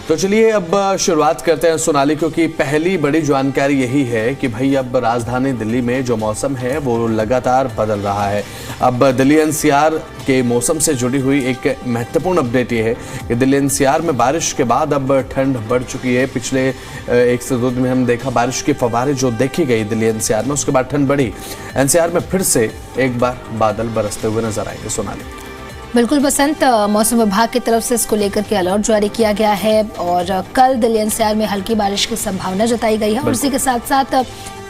तो चलिए अब शुरुआत करते हैं सोनाली, क्योंकि पहली बड़ी जानकारी यही है कि भाई अब राजधानी दिल्ली में जो मौसम है वो लगातार बदल रहा है। अब दिल्ली एनसीआर के मौसम से जुड़ी हुई एक महत्वपूर्ण अपडेट ये है कि दिल्ली एनसीआर में बारिश के बाद अब ठंड बढ़ चुकी है। पिछले 1 से 2 दिन में हम देखा बारिश की फव्वारें जो देखी गई दिल्ली एनसीआर में, उसके बाद ठंड बढ़ी। एनसीआर में फिर से एक बार बादल बरसते हुए नजर आएंगे। सोनाली बिल्कुल बसंत, मौसम विभाग की तरफ से इसको लेकर के अलर्ट जारी किया गया है और कल दिल्ली एनसीआर में हल्की बारिश की संभावना जताई गई है और इसी के साथ साथ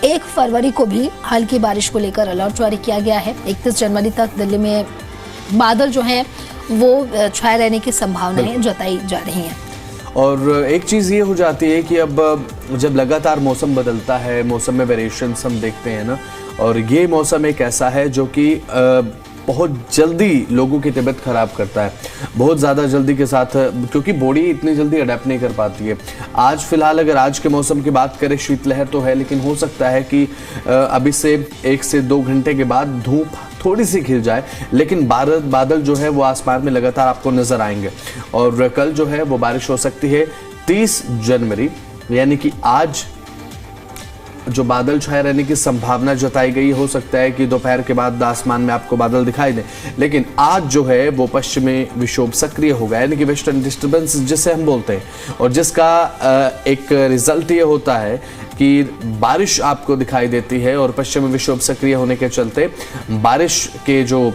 1 फरवरी को भी हल्की बारिश को लेकर अलर्ट जारी किया गया है। 31 जनवरी तक दिल्ली में बादल जो है वो छाए रहने की संभावनाएं जताई जा रही हैं। और एक चीज़ ये हो जाती है कि अब जब लगातार मौसम बदलता है, मौसम में वेरिएशंस हम देखते हैं ना, और ये मौसम एक ऐसा है जो कि बहुत जल्दी लोगों की तबीयत खराब करता है, बहुत ज़्यादा जल्दी के साथ, क्योंकि बॉडी इतनी जल्दी अडेप्ट नहीं कर पाती है। आज फिलहाल अगर आज के मौसम की बात करें, शीतलहर तो है, लेकिन हो सकता है कि अभी से 1 से 2 घंटे के बाद धूप थोड़ी सी खिल जाए, लेकिन बादल जो है वो आसमान में लगातार आपको नजर आएंगे। और कल जो है वो बारिश हो सकती है 30 जनवरी, यानी कि आज जो बादल छाए रहने की संभावना जताई गई। हो सकता है कि दोपहर के बाद आसमान में आपको बादल दिखाई दें, लेकिन आज जो है वो पश्चिमी विक्षोभ सक्रिय होगा, यानी कि वेस्टर्न डिस्टर्बेंस जिसे हम बोलते हैं, और जिसका एक रिजल्ट ये होता है कि बारिश आपको दिखाई देती है। और पश्चिमी विक्षोभ सक्रिय होने के चलते बारिश के जो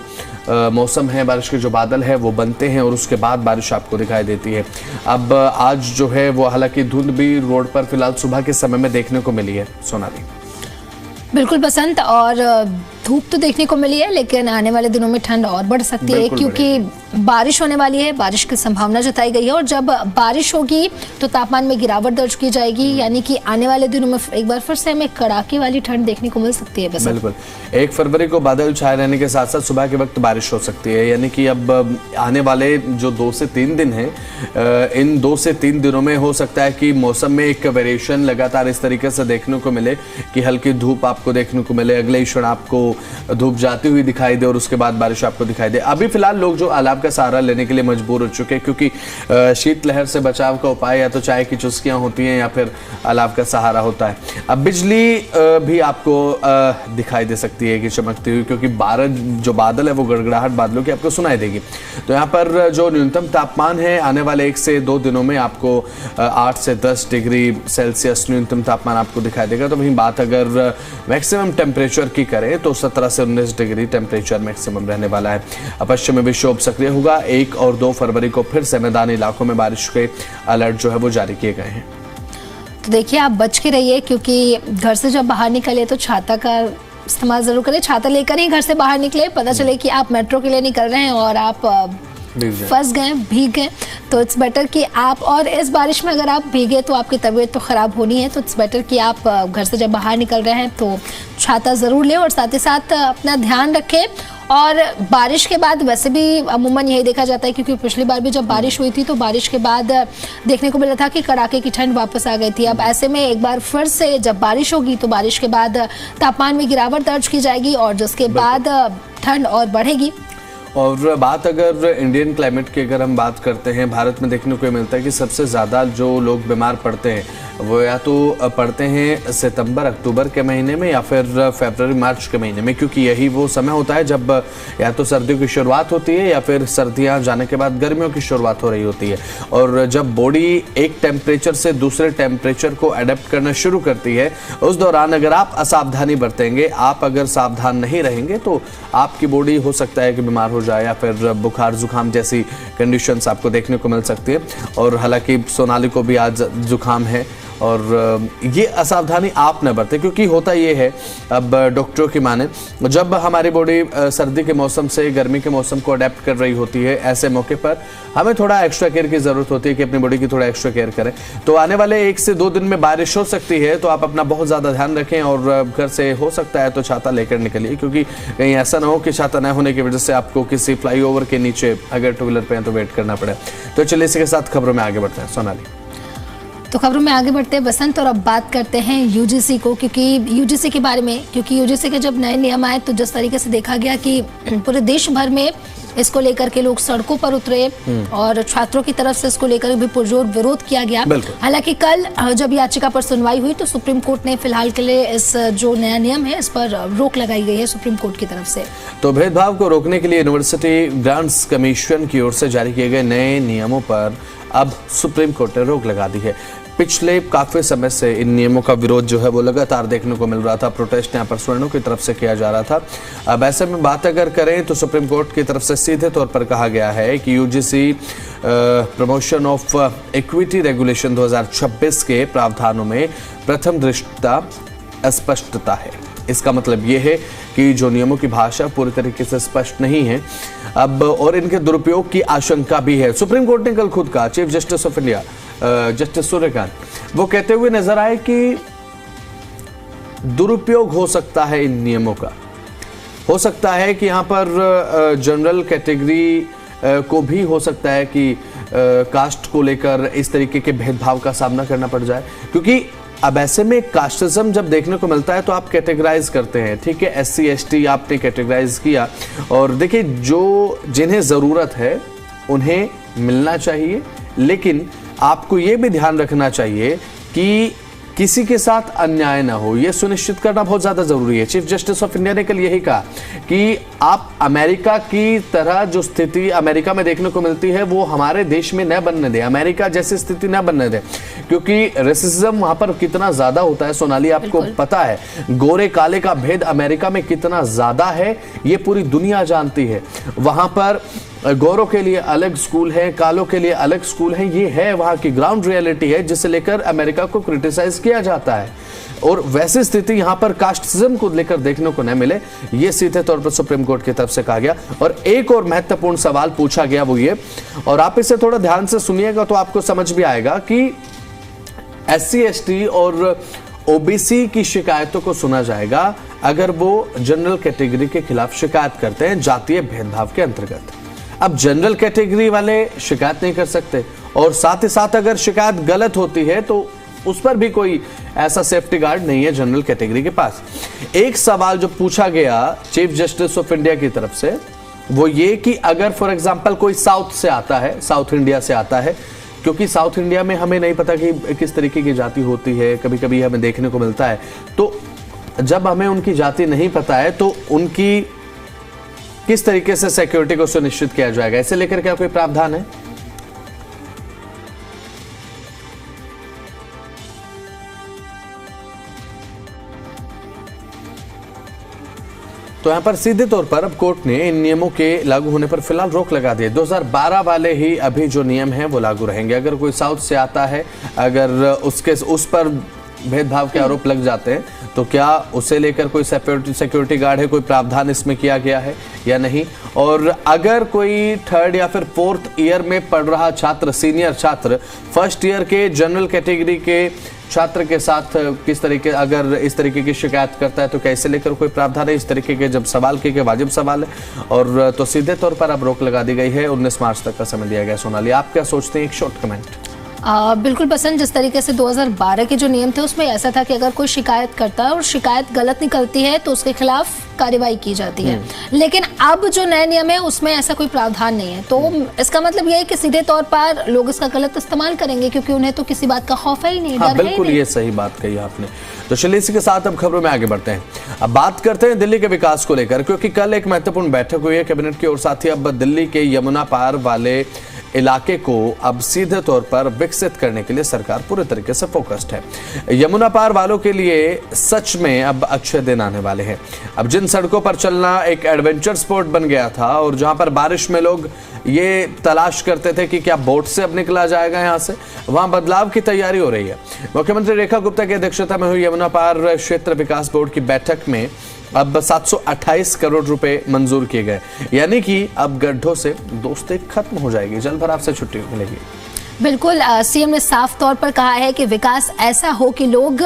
मौसम है, बारिश के जो बादल है वो बनते हैं और उसके बाद बारिश आपको दिखाई देती है। अब आज जो है वो हालांकि धुंध भी रोड पर फिलहाल सुबह के समय में देखने को मिली है। सोनाली बिल्कुल बसंत, और धूप तो देखने को मिली है, लेकिन आने वाले दिनों में ठंड और बढ़ सकती है क्योंकि बारिश होने वाली है, बारिश की संभावना जताई गई है। और जब बारिश होगी तो तापमान में गिरावट दर्ज की जाएगी, यानी कि आने वाले दिनों में एक बार फिर से हमें कड़ाके वाली ठंड देखने को मिल सकती है। बसंत बिल्कुल 1 फरवरी को बादल छाए रहने के साथ साथ सुबह के वक्त बारिश हो सकती है, यानी कि अब आने वाले जो 2 से 3 दिन हैं, इन 2 से 3 दिनों में हो सकता है कि मौसम में एक वेरिएशन लगातार इस तरीके से देखने को मिले कि हल्की धूप आपको देखने को मिले, अगले ही क्षण आपको धूप जाती हुई दिखाई दे और उसके बाद बारिश आपको दिखाई दे। अभी फिलहाल लोग जो अलाव का सहारा लेने के लिए मजबूर हो चुके हैं, क्योंकि शीतलहर से बचाव का उपाय या तो चाय की चुस्कियां होती हैं या फिर अलाव का सहारा होता है। अब बिजली भी आपको दिखाई दे सकती है कि चमकती हुई, क्योंकि जो बादल है वो गड़गड़ाहट बादलों की आपको सुनाई देगी। तो यहाँ पर जो न्यूनतम तापमान है आने वाले 1 से 2 दिनों में आपको 8 से 10 डिग्री सेल्सियस न्यूनतम तापमान आपको दिखाई देगा। तो वहीं बात अगर मैक्सिमम टेम्परेचर की करें तो 17 से 19 डिग्री टेम्परेचर मैक्सिमम रहने वाला है। पश्चिमी विक्षोभ सक्रिय होगा। 1 और 2 फरवरी को फिर से मैदानी इलाकों में बारिश के अलर्ट जो है वो जारी किए गए हैं। तो देखिए आप बच के रहिए, क्योंकि घर से जब बाहर निकले तो छाता का इस्तेमाल जरूर करें। छाता लेकर ही घर से बाहर निकले, पता चले कि आप मेट्रो के लिए निकल रहे हैं और आप फंस गए, भीग गए, तो इट्स बेटर कि आप, और इस बारिश में अगर आप भीगे तो आपकी तबीयत तो ख़राब होनी है, तो इट्स बेटर कि आप घर से जब बाहर निकल रहे हैं तो छाता ज़रूर लें और साथ ही साथ अपना ध्यान रखें। और बारिश के बाद वैसे भी अमूमन यही देखा जाता है, क्योंकि पिछली बार भी जब बारिश हुई थी तो बारिश के बाद देखने को मिला था कि कड़ाके की ठंड वापस आ गई थी। अब ऐसे में एक बार फिर से जब बारिश होगी तो बारिश के बाद तापमान में गिरावट दर्ज की जाएगी और जिसके बाद ठंड और बढ़ेगी। और बात अगर इंडियन क्लाइमेट की अगर हम बात करते हैं, भारत में देखने को मिलता है कि सबसे ज़्यादा जो लोग बीमार पड़ते हैं वो या तो पड़ते हैं सितंबर अक्टूबर के महीने में या फिर फरवरी मार्च के महीने में, क्योंकि यही वो समय होता है जब या तो सर्दियों की शुरुआत होती है या फिर सर्दियां जाने के बाद गर्मियों की शुरुआत हो रही होती है। और जब बॉडी एक टेम्परेचर से दूसरे टेम्परेचर को अडेप्ट करना शुरू करती है, उस दौरान अगर आप असावधानी बरतेंगे, आप अगर सावधान नहीं रहेंगे तो आपकी बॉडी हो सकता है कि बीमार हो जाए या फिर बुखार जुकाम जैसी कंडीशंस आपको देखने को मिल सकती है। और हालांकि सोनाली को भी आज जुकाम है और ये असावधानी आप न बरतें, क्योंकि होता ये है, अब डॉक्टरों की माने, जब हमारी बॉडी सर्दी के मौसम से गर्मी के मौसम को अडेप्ट कर रही होती है, ऐसे मौके पर हमें थोड़ा एक्स्ट्रा केयर की ज़रूरत होती है कि अपनी बॉडी की थोड़ा एक्स्ट्रा केयर करें। तो आने वाले 1 से 2 दिन में बारिश हो सकती है, तो आप अपना बहुत ज़्यादा ध्यान रखें और घर से हो सकता है तो छाता लेकर निकलिए, क्योंकि कहीं ऐसा ना हो कि छाता न होने की वजह से आपको किसी फ्लाईओवर के नीचे अगर 2 व्हीलर पे हैं तो वेट करना पड़े। तो चलिए इसी के साथ खबरों में आगे बढ़ते हैं। सोनाली तो खबरों में आगे बढ़ते हैं बसंत, और अब बात करते हैं यूजीसी को, क्योंकि यूजीसी के बारे में, क्योंकि यूजीसी के जब नए नियम आए तो जिस तरीके से देखा गया कि पूरे देश भर में इसको लेकर के लोग सड़कों पर उतरे और छात्रों की तरफ से इसको लेकर भी पुरजोर विरोध किया गया। हालांकि कल जब याचिका पर सुनवाई हुई तो सुप्रीम कोर्ट ने फिलहाल के लिए इस जो नया नियम है इस पर रोक लगाई गई है सुप्रीम कोर्ट की तरफ से। तो भेदभाव को रोकने के लिए यूनिवर्सिटी ग्रांट्स कमीशन की ओर से जारी किए गए नए नियमों पर अब सुप्रीम कोर्ट ने रोक लगा दी है। पिछले काफी समय से इन नियमों का विरोध जो है वो लगातार देखने को मिल रहा था। प्रोटेस्ट यहाँ पर स्टूडेंटों की तरफ से किया जा रहा था। अब ऐसे में बात अगर करें तो सुप्रीम कोर्ट की तरफ से सीधे तौर पर कहा गया है कि UGC promotion of equity regulation 2026 के प्रावधानों में प्रथम दृष्टया अस्पष्टता है। इसका मतलब ये है कि जो नियमों की भाषा पूरी तरीके से स्पष्ट नहीं है अब और इनके दुरुपयोग की आशंका भी है। सुप्रीम कोर्ट ने कल खुद कहा, chief justice of India justice Suryakant वो कहते हुए नजर आए कि दुरुपयोग हो सकता है इन नियमों का। हो सकता है कि यहाँ पर जनरल कैटेगरी को भी हो सकता है कि कास्ट को लेकर इस तरीके के भेदभाव का सामना करना पड़ जाए, क्योंकि अब ऐसे में कास्टिज्म जब देखने को मिलता है तो आप कैटेगराइज करते हैं, ठीक है। SC ST आपने कैटेगराइज किया और देखिए जो जिन्हें ज़रूरत है उन्हें मिलना चाहिए, लेकिन आपको ये भी ध्यान रखना चाहिए कि किसी के साथ अन्याय ना हो, यह सुनिश्चित करना बहुत ज्यादा जरूरी है। चीफ जस्टिस ऑफ इंडिया ने कल यही कहा कि आप अमेरिका की तरह जो स्थिति अमेरिका में देखने को मिलती है वो हमारे देश में न बनने दें, अमेरिका जैसी स्थिति न बनने दें, क्योंकि रेसिज्म वहां पर कितना ज्यादा होता है सोनाली आपको पता है। गोरे काले का भेद अमेरिका में कितना ज्यादा है ये पूरी दुनिया जानती है। वहां पर गोरों के लिए अलग स्कूल है, कालों के लिए अलग स्कूल है, ये है वहां की ग्राउंड रियलिटी है जिसे लेकर अमेरिका को क्रिटिसाइज किया जाता है। और वैसी स्थिति यहां पर कास्टिज्म को लेकर देखने को न मिले, ये सीधे तौर पर सुप्रीम कोर्ट की तरफ से कहा गया। और एक और महत्वपूर्ण सवाल पूछा गया वो ये, और आप इसे थोड़ा ध्यान से सुनिएगा तो आपको समझ भी आएगा कि SC ST और OBC की शिकायतों को सुना जाएगा अगर वो जनरल कैटेगरी के खिलाफ शिकायत करते हैं जातीय भेदभाव के अंतर्गत। अब जनरल कैटेगरी वाले शिकायत नहीं कर सकते, और साथ ही साथ अगर शिकायत गलत होती है तो उस पर भी कोई ऐसा सेफ्टी गार्ड नहीं है जनरल कैटेगरी के पास। एक सवाल जो पूछा गया चीफ जस्टिस ऑफ इंडिया की तरफ से वो ये कि अगर फॉर एग्जांपल कोई साउथ से आता है, साउथ इंडिया से आता है, क्योंकि साउथ इंडिया में हमें नहीं पता कि किस तरीके की जाति होती है, कभी कभी हमें देखने को मिलता है, तो जब हमें उनकी जाति नहीं पता है तो उनकी किस तरीके से सिक्योरिटी को सुनिश्चित किया जाएगा, इसे लेकर क्या कोई प्रावधान है? तो यहां पर सीधे तौर पर अब कोर्ट ने इन नियमों के लागू होने पर फिलहाल रोक लगा दी। 2012 वाले ही अभी जो नियम हैं वो लागू रहेंगे। अगर कोई साउथ से आता है, अगर उस पर भेदभाव के आरोप लग जाते हैं तो क्या उसे लेकर कोई सिक्योरिटी गार्ड है, कोई प्रावधान इसमें किया गया है या नहीं? और अगर कोई 3rd या फिर 4th ईयर में पढ़ रहा छात्र, सीनियर छात्र, 1st ईयर के जनरल कैटेगरी के छात्र के साथ किस तरीके अगर इस तरीके की शिकायत करता है तो कैसे लेकर कोई प्रावधान है? इस तरीके के जब सवाल के वाजिब सवाल है। और तो सीधे तौर पर अब रोक लगा दी गई है, 19 मार्च तक का समय दिया गया। सोनाली, आप क्या सोचते हैं? एक शॉर्ट कमेंट। बिल्कुल पसंद। जिस तरीके से 2012 के जो नियम थे उसमें ऐसा था कि अगर कोई शिकायत करता है और शिकायत गलत निकलती है तो उसके खिलाफ कार्रवाई की जाती है, लेकिन अब जो नया नियम है उसमें ऐसा कोई प्रावधान नहीं है। तो इसका मतलब ये है कि सीधे तौर पर लोग इसका गलत इस्तेमाल करेंगे, क्योंकि उन्हें तो किसी बात का खौफ है ही नहीं, डर है बिल्कुल, ये सही बात कही आपने। तो चलिए इसी के साथ अब खबरों में आगे बढ़ते हैं। अब बात करते हैं दिल्ली के विकास को लेकर, क्योंकि कल एक महत्वपूर्ण बैठक हुई है कैबिनेट की ओर। साथ ही अब दिल्ली के यमुना पार वाले इलाके को अब सीधे तौर पर विकसित करने के लिए सरकार पूरे तरीके से फोकस्ड है। यमुना पार वालों के लिए सच में अब अच्छे दिन आने वाले हैं। अब जिन सड़कों पर चलना एक एडवेंचर स्पोर्ट बन गया था और जहां पर बारिश में लोग ये तलाश करते थे कि क्या बोट से अब निकला जाएगा यहां से, वहां बदलाव की तैयारी हो रही है। मुख्यमंत्री रेखा गुप्ता की अध्यक्षता में हुई यमुना पार क्षेत्र विकास बोर्ड की बैठक में अब 728 करोड़ रुपए मंजूर किए गए, यानी कि अब गड्ढों से दोस्ती खत्म हो जाएगी, जल भराव से छुट्टी मिलेगी। बिल्कुल, सीएम ने साफ तौर पर कहा है कि विकास ऐसा हो कि लोग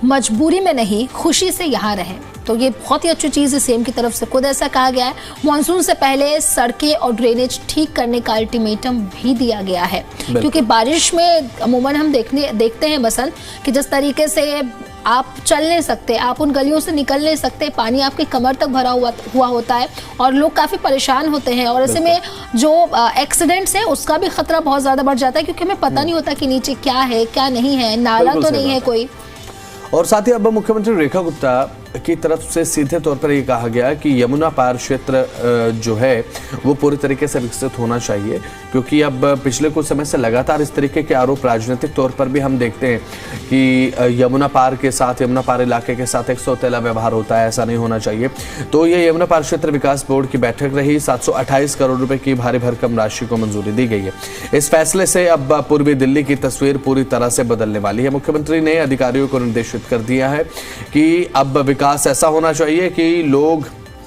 मजबूरी में नहीं खुशी से यहाँ रहें। तो तो ये बहुत ही अच्छी चीज़ है सीएम की तरफ से। खुद ऐसा कहा गया है, मानसून से पहले सड़कें और ड्रेनेज ठीक करने का अल्टीमेटम भी दिया गया है, क्योंकि बारिश में अमूमन हम देखते हैं बसंत कि जिस तरीके से आप चल नहीं सकते, आप उन गलियों से निकल नहीं सकते, पानी आपकी कमर तक भरा हुआ होता है और लोग काफ़ी परेशान होते हैं। और ऐसे में जो एक्सीडेंट्स है उसका भी खतरा बहुत ज़्यादा बढ़ जाता है, क्योंकि हमें पता नहीं होता कि नीचे क्या है क्या नहीं है, नाला तो नहीं है कोई। और साथ ही अब मुख्यमंत्री रेखा गुप्ता की तरफ से सीधे तौर पर ये कहा गया कि यमुना पार क्षेत्र जो है वो पूरी तरीके से विकसित होना चाहिए, क्योंकि अब पिछले कुछ समय से लगातार इस तरीके के आरोप राजनीतिक तौर पर भी हम देखते हैं कि यमुना पार के साथ, यमुना पार इलाके के साथ एक सौतेला व्यवहार होता है, ऐसा नहीं होना चाहिए। तो ये यमुना पार क्षेत्र विकास बोर्ड की बैठक रही, 728 करोड़ रुपए की भारी भरकम राशि को मंजूरी दी गई है। इस फैसले से अब पूर्वी दिल्ली की तस्वीर पूरी तरह से बदलने वाली है। मुख्यमंत्री ने अधिकारियों को निर्देशित कर दिया है कि अब विकास ऐसा होना चाहिए कि लोग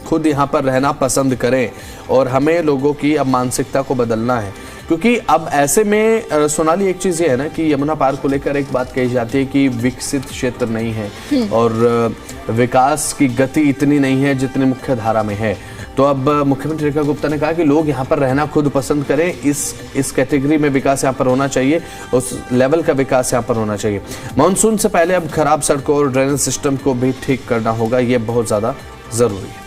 खुद यहाँ पर रहना पसंद करें, और हमें लोगों की अब मानसिकता को बदलना है। क्योंकि अब ऐसे में सोनाली एक चीज़ ये है ना कि यमुना पार को लेकर एक बात कही जाती है कि विकसित क्षेत्र नहीं है और विकास की गति इतनी नहीं है जितनी मुख्य धारा में है। तो अब मुख्यमंत्री रेखा गुप्ता ने कहा कि लोग यहाँ पर रहना खुद पसंद करें, इस कैटेगरी में विकास यहाँ पर होना चाहिए, उस लेवल का विकास यहाँ पर होना चाहिए। मानसून से पहले अब खराब सड़कों और ड्रेनेज सिस्टम को भी ठीक करना होगा, ये बहुत ज़्यादा ज़रूरी है।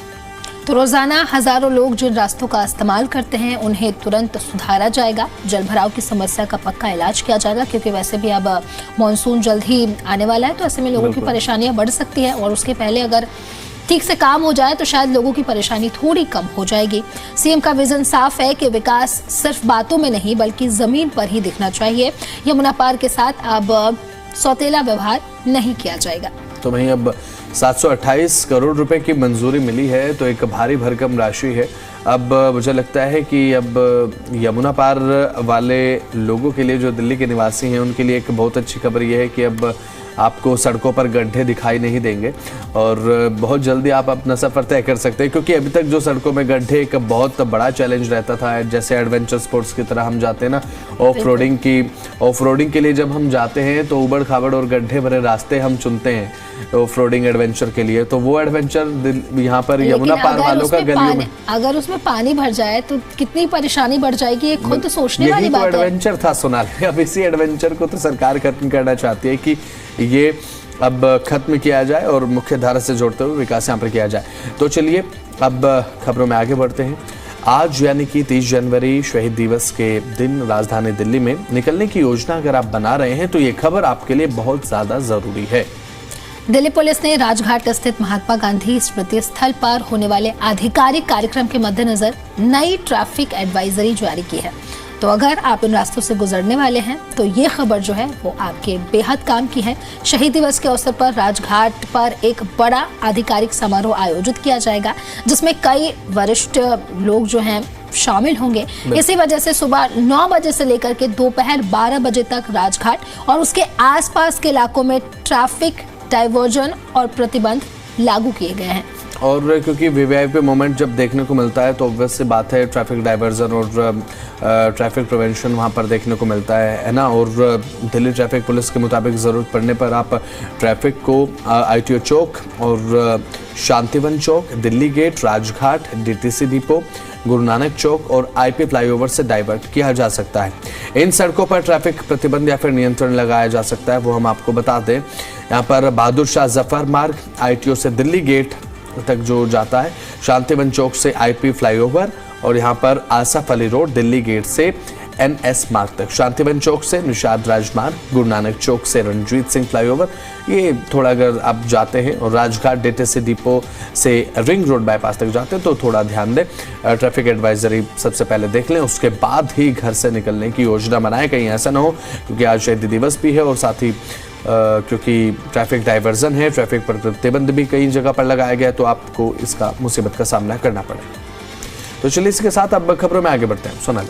तो रोजाना हजारों लोग जिन रास्तों का इस्तेमाल करते हैं उन्हें तुरंत सुधारा जाएगा, जल भराव की समस्या का पक्का इलाज किया जाएगा, क्योंकि वैसे भी अब मानसून जल्द ही आने वाला है, तो ऐसे में लोगों की परेशानियां बढ़ सकती है और उसके पहले अगर ठीक से काम हो जाए तो शायद लोगों की परेशानी थोड़ी कम हो जाएगी। सीएम का विजन साफ है कि विकास सिर्फ बातों में नहीं बल्कि जमीन पर ही दिखना चाहिए। यमुना पार के साथ अब सौतेला व्यवहार नहीं किया जाएगा। तो वहीं अब 728 करोड़ रुपए की मंजूरी मिली है, तो एक भारी भरकम राशि है। अब मुझे लगता है कि अब यमुना पार वाले लोगों के लिए, जो दिल्ली के निवासी हैं, उनके लिए एक बहुत अच्छी खबर यह है कि अब आपको सड़कों पर गड्ढे दिखाई नहीं देंगे और बहुत जल्दी आप अपना सफ़र तय कर सकते हैं। क्योंकि अभी तक जो सड़कों में गड्ढे एक बहुत बड़ा चैलेंज रहता था, जैसे एडवेंचर स्पोर्ट्स की तरह हम जाते हैं ना, ऑफ रोडिंग के लिए जब हम जाते हैं तो उबड़ खाबड़ और गड्ढे भरे रास्ते हम चुनते हैं ऑफ रोडिंग एडवेंचर के लिए। तो वो एडवेंचर यहाँ पर यमुना पार वालों का गलियों में, अगर उसमें पानी भर जाए तो कितनी परेशानी बढ़ जाएगी, ये खुद सोचने वाली बात है। यही तो एडवेंचर था सोनाली। अब इसी एडवेंचर को तो सरकार खत्म करना चाहती है कि ये अब खत्म किया जाए और मुख्य धारा से जोड़ते हुए विकास यहाँ पर किया जाए। तो चलिए अब खबरों में आगे बढ़ते हैं। आज यानी कि 30 जनवरी शहीद दिवस के दिन राजधानी दिल्ली में निकलने की योजना अगर आप बना रहे हैं तो ये खबर आपके लिए बहुत ज़्यादा ज़रूरी है। दिल्ली पुलिस ने राजघाट स्थित महात्मा गांधी स्मृति स्थल पर होने वाले आधिकारिक कार्यक्रम के मद्देनजर नई ट्रैफिक एडवाइजरी जारी की है। तो अगर आप इन रास्तों से गुजरने वाले हैं तो ये खबर जो है वो आपके बेहद काम की है। शहीद दिवस के अवसर पर राजघाट पर एक बड़ा आधिकारिक समारोह आयोजित किया जाएगा, जिसमें कई वरिष्ठ लोग जो हैं शामिल होंगे। इसी वजह से सुबह 9 बजे से लेकर के दोपहर 12 बजे तक राजघाट और उसके आसपास के इलाकों में ट्रैफिक डाइवर्जन और प्रतिबंध लागू किए गए हैं। और क्योंकि वीवीआईपी मोमेंट जब देखने को मिलता है तो ऑब्वियस सी बात है ट्रैफिक डाइवर्जन और ट्रैफिक प्रिवेंशन वहाँ पर देखने को मिलता है ना। और दिल्ली ट्रैफिक पुलिस के मुताबिक ज़रूरत पड़ने पर आप ट्रैफिक को ITO चौक और शांतिवन चौक, Delhi gate, Rajghat, DTC depot, Guru Nanak चौक और IP फ्लाईओवर से डाइवर्ट किया जा सकता है। इन सड़कों पर ट्रैफिक प्रतिबंध या फिर नियंत्रण लगाया जा सकता है, वो हम आपको बता दें। यहाँ पर बहादुर शाह जफर मार्ग ITO से दिल्ली गेट तक जो जाता है, शांतिवन चौक से IP फ्लाईओवर और यहाँ पर आसफ अली रोड दिल्ली गेट से NS मार्ग तक, शांतिवन चौक से निषाद राजमार्ग, गुरु नानक चौक से रणजीत सिंह फ्लाईओवर, ये थोड़ा अगर आप जाते हैं और राजघाट DTC डिपो से रिंग रोड बाईपास तक जाते हैं तो थोड़ा ध्यान दें। ट्रैफिक एडवाइजरी सबसे पहले देख लें, उसके बाद ही घर से निकलने की योजना बनाएं। कहीं ऐसा ना हो, क्योंकि आज शहीदी दिवस भी है और साथ ही क्योंकि ट्रैफिक डाइवर्जन है, ट्रैफिक पर प्रतिबंध भी कई जगह पर लगाया गया, तो आपको इसका मुसीबत का सामना करना पड़ेगा। तो चलिए इसके साथ अब खबरों में आगे बढ़ते हैं। सोनाली,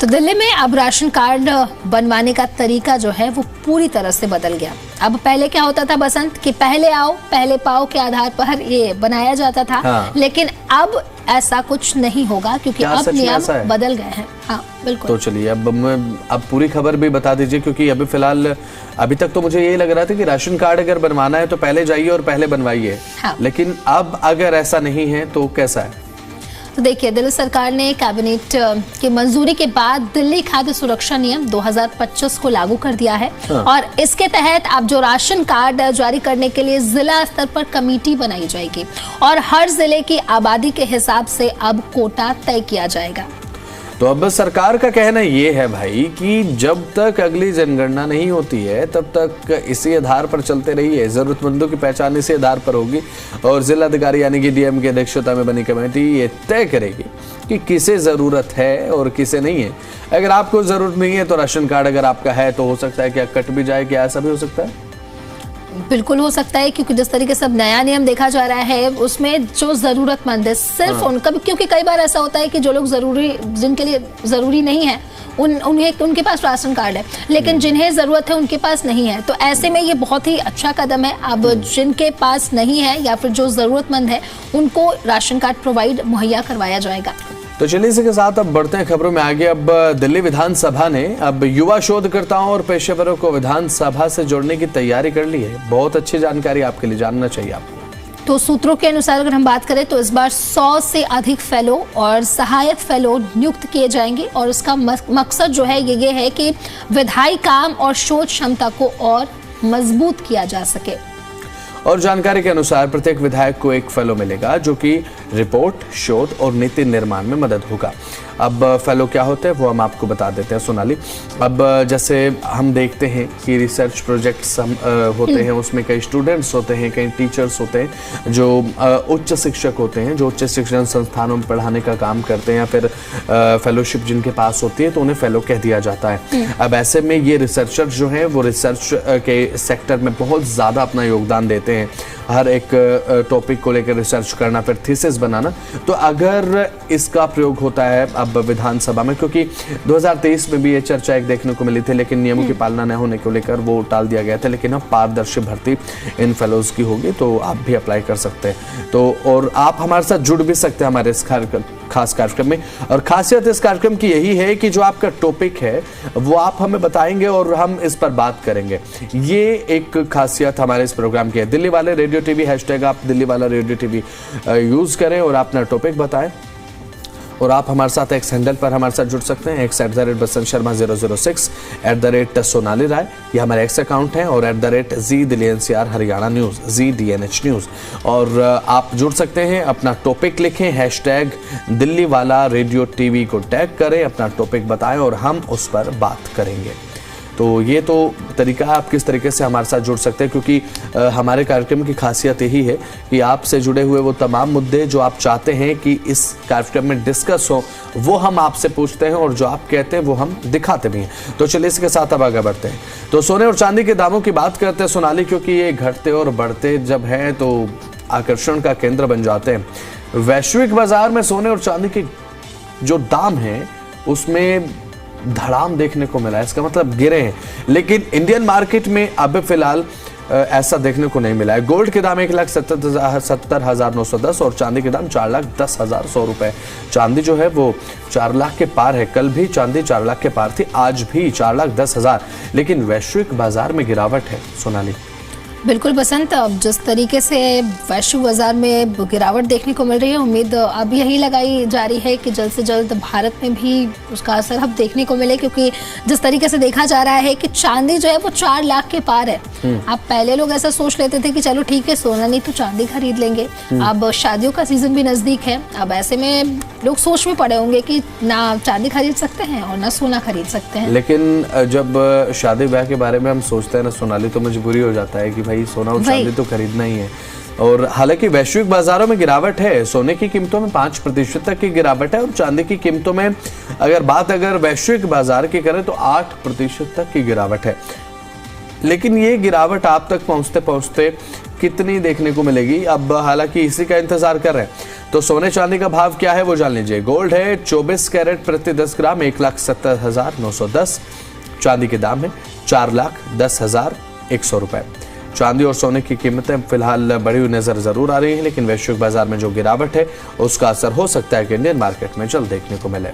तो दिल्ली में अब राशन कार्ड बनवाने का तरीका जो है वो पूरी तरह से बदल गया। अब पहले क्या होता था बसंत कि पहले आओ पहले पाओ के आधार पर ये बनाया जाता था। हाँ। लेकिन अब ऐसा कुछ नहीं होगा क्योंकि अब नियम बदल गए हैं। हाँ बिल्कुल। तो चलिए अब पूरी खबर भी बता दीजिए, क्योंकि अभी फिलहाल अभी तक तो मुझे यही लग रहा था कि राशन कार्ड अगर बनवाना है तो पहले जाइए और पहले बनवाइए। हाँ। लेकिन अब अगर ऐसा नहीं है तो कैसा है? तो देखिए, दिल्ली सरकार ने कैबिनेट की मंजूरी के बाद दिल्ली खाद्य सुरक्षा नियम 2025 को लागू कर दिया है। हाँ। और इसके तहत अब जो राशन कार्ड जारी करने के लिए जिला स्तर पर कमेटी बनाई जाएगी और हर जिले की आबादी के हिसाब से अब कोटा तय किया जाएगा। तो अब सरकार का कहना ये है भाई कि जब तक अगली जनगणना नहीं होती है तब तक इसी आधार पर चलते रहिए, जरूरतमंदों की पहचान इसी आधार पर होगी और जिलाधिकारी यानी कि डीएम की अध्यक्षता में बनी कमेटी ये तय करेगी कि किसे जरूरत है और किसे नहीं है। अगर आपको जरूरत नहीं है तो राशन कार्ड अगर आपका है तो हो सकता है क्या कट भी जाए, क्या ऐसा भी हो सकता है? बिल्कुल हो सकता है, क्योंकि जिस तरीके से अब नया नियम देखा जा रहा है उसमें जो जरूरतमंद है सिर्फ उनका, क्योंकि कई बार ऐसा होता है कि जो लोग जिनके लिए जरूरी नहीं है उनके पास राशन कार्ड है लेकिन जिन्हें जरूरत है उनके पास नहीं है। तो ऐसे में ये बहुत ही अच्छा कदम है। अब जिनके पास नहीं है या फिर जो जरूरतमंद है उनको राशन कार्ड प्रोवाइड मुहैया करवाया जाएगा। तो चलिए इसी के साथ अब बढ़ते हैं खबरों में आगे। अब दिल्ली विधानसभा ने अब युवा शोधकर्ताओं और पेशेवरों को विधानसभा से जोड़ने की तैयारी कर ली है। बहुत अच्छी जानकारी आपके लिए, जानना चाहिए आपको। तो सूत्रों के अनुसार अगर हम बात करें तो इस बार 100 से अधिक फेलो और सहायक फेलो नियुक्त किए जाएंगे और इसका मकसद जो है ये है कि विधायी काम और शोध क्षमता को और मजबूत किया जा सके। और जानकारी के अनुसार प्रत्येक विधायक को एक फेलो मिलेगा जो कि रिपोर्ट, शोध और नीति निर्माण में मदद होगा। अब फेलो क्या होते हैं वो हम आपको बता देते हैं सोनाली। अब जैसे हम देखते हैं कि रिसर्च प्रोजेक्ट्स होते हैं, उसमें कई स्टूडेंट्स होते हैं, कई टीचर्स होते हैं जो उच्च शिक्षक होते हैं, जो उच्च शिक्षण संस्थानों में पढ़ाने का काम करते हैं या फिर फेलोशिप जिनके पास होती है तो उन्हें फेलो कह दिया जाता है। अब ऐसे में ये रिसर्चर जो हैं वो रिसर्च के सेक्टर में बहुत ज़्यादा अपना योगदान देते हैं। हर एक टॉपिक को लेकर रिसर्च करना, फिर थीसिस बनाना। तो अगर इसका प्रयोग होता है अब विधानसभा में, क्योंकि 2023 में भी ये चर्चा एक देखने को मिली थी लेकिन नियमों की पालना न होने को लेकर वो टाल दिया गया था, लेकिन अब पारदर्शी भर्ती इन फेलोज की होगी तो आप भी अप्लाई कर सकते हैं। तो और आप हमारे साथ जुड़ भी सकते हैं हमारे इस खास कार्यक्रम में। और खासियत इस कार्यक्रम की यही है कि जो आपका टॉपिक है वो आप हमें बताएंगे और हम इस पर बात करेंगे। ये एक खासियत हमारे इस प्रोग्राम की है। दिल्ली वाले रेडियो टीवी हैशटैग आप दिल्ली वाला रेडियो टीवी यूज करें और अपना टॉपिक बताएं और आप हमारे साथ एक्स हैंडल पर हमारे साथ जुड़ सकते हैं। एक्स @बसंत शर्मा 006, @सोनाली राय, ये हमारे एक्स अकाउंट है, और @ZDNCR Haryana news, ZDNH news. और आप जुड़ सकते हैं, अपना टॉपिक लिखें, हैशटैग दिल्ली वाला रेडियो टीवी को टैग करें, अपना टॉपिक बताएं और हम उस पर बात करेंगे। तो ये तो तरीका है आप किस तरीके से हमारे साथ जुड़ सकते हैं, क्योंकि हमारे कार्यक्रम की खासियत यही है कि आपसे जुड़े हुए वो तमाम मुद्दे जो आप चाहते हैं कि इस कार्यक्रम में डिस्कस हो वो हम आपसे पूछते हैं और जो आप कहते हैं वो हम दिखाते भी हैं। तो चलिए इसके साथ अब आगे बढ़ते हैं। तो सोने और चांदी के दामों की बात करते हैं सोनाली, क्योंकि ये घटते और बढ़ते जब हैं तो आकर्षण का केंद्र बन जाते हैं। वैश्विक बाजार में सोने और चांदी के जो दाम हैं उसमें धड़ाम देखने को मिला है, इसका मतलब गिरे हैं, लेकिन इंडियन मार्केट में अब फिलहाल ऐसा देखने को नहीं मिला है। गोल्ड के दाम 1,70,910 और चांदी के दाम 4,10,100 रुपए। चांदी जो है वो 4 लाख के पार है। कल भी चांदी 4 लाख के पार थी, आज भी 4,10,000, लेकिन वैश्विक बाजार में गिरावट है सोनाली। बिल्कुल बसंत, अब जिस तरीके से वैश्विक बाजार में गिरावट देखने को मिल रही है, उम्मीद अब यही लगाई जा रही है कि जल्द से जल्द भारत में भी उसका असर अब देखने को मिले, क्योंकि जिस तरीके से देखा जा रहा है कि चांदी जो है वो 4 लाख के पार है। अब पहले लोग ऐसा सोच लेते थे कि चलो ठीक है सोना नहीं तो चांदी खरीद लेंगे। अब शादियों का सीजन भी नजदीक है, अब ऐसे में लोग सोच में पड़े होंगे कि ना चांदी खरीद सकते हैं और ना सोना खरीद सकते हैं। लेकिन जब शादी ब्याह के बारे में हम सोचते हैं ना सोनाली, तो मजबूरी हो जाता है कि भाई सोना और चांदी तो खरीदना ही है। और हालांकि वैश्विक बाजारों में गिरावट है, सोने की कीमतों में 5% तक की गिरावट है और चांदी की कीमतों में अगर वैश्विक बाजार की करें तो 8% तक की गिरावट है। लेकिन ये गिरावट आप तक पहुंचते पहुंचते कितनी देखने को मिलेगी, अब हालांकि इसी का इंतजार कर रहे हैं। तो सोने चांदी का भाव क्या है वो जान लीजिए। गोल्ड है 24 कैरेट प्रति 10 ग्राम 1,70,910। चांदी के दाम है 4,10,100 रुपए। चांदी और सोने की कीमतें फिलहाल बढ़ी हुई नजर जरूर आ रही हैं, लेकिन वैश्विक बाजार में जो गिरावट है उसका असर हो सकता है कि इंडियन मार्केट में जल्द देखने को मिले।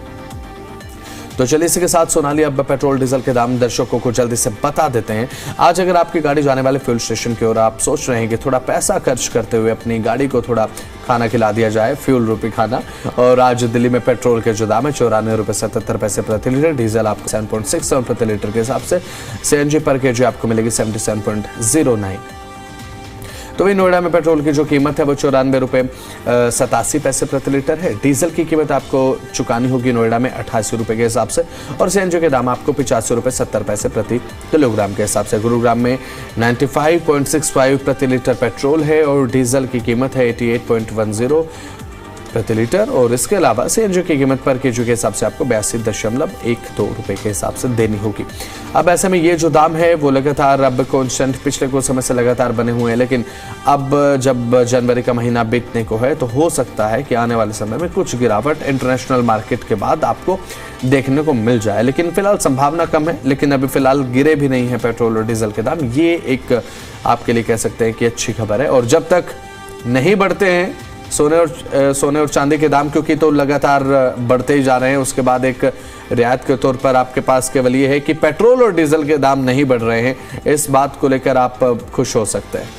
तो चलिए इसी के साथ सोनाली अब पेट्रोल डीजल के दाम दर्शकों को जल्दी से बता देते हैं। आज अगर आपकी गाड़ी जाने वाले फ्यूल स्टेशन की ओर आप सोच रहे हैं कि थोड़ा पैसा खर्च करते हुए अपनी गाड़ी को थोड़ा खाना खिला दिया जाए, फ्यूल रूपी खाना, और आज दिल्ली में पेट्रोल के जो दाम है 94 रुपये 77 पैसे प्रति लीटर, डीजल आपको 7.67 प्रति लीटर के हिसाब से, सीएनजी पर केजी आपको मिलेगी 77.09। तो वही नोएडा में पेट्रोल की जो कीमत है वो 94 रुपये 87 पैसे प्रति लीटर है। डीजल की कीमत आपको चुकानी होगी नोएडा में 88 रुपये के हिसाब से, और सीएनजी के दाम आपको 85 रुपये 70 पैसे प्रति किलोग्राम के हिसाब से। गुरुग्राम में 95.65 प्रति लीटर पेट्रोल है और डीजल की कीमत है 88.10 प्रति लीटर, और इसके अलावा सीएनजी की कीमत पर केजी के हिसाब से आपको 82.12 रुपये के हिसाब से देनी होगी। अब ऐसे में ये जो दाम है वो लगातार अब कॉन्स्टेंट पिछले कुछ समय से लगातार बने हुए हैं, लेकिन अब जब जनवरी का महीना बीतने को है तो हो सकता है कि आने वाले समय में कुछ गिरावट इंटरनेशनल मार्केट के बाद आपको देखने को मिल जाए, लेकिन फिलहाल संभावना कम है। लेकिन अभी फिलहाल गिरे भी नहीं है पेट्रोल और डीजल के दाम, ये एक आपके लिए कह सकते हैं कि अच्छी खबर है। और जब तक नहीं बढ़ते हैं सोने और चांदी के दाम, क्योंकि तो लगातार बढ़ते ही जा रहे हैं, उसके बाद एक रियायत के तौर पर आपके पास केवल ये है कि पेट्रोल और डीजल के दाम नहीं बढ़ रहे हैं, इस बात को लेकर आप खुश हो सकते हैं।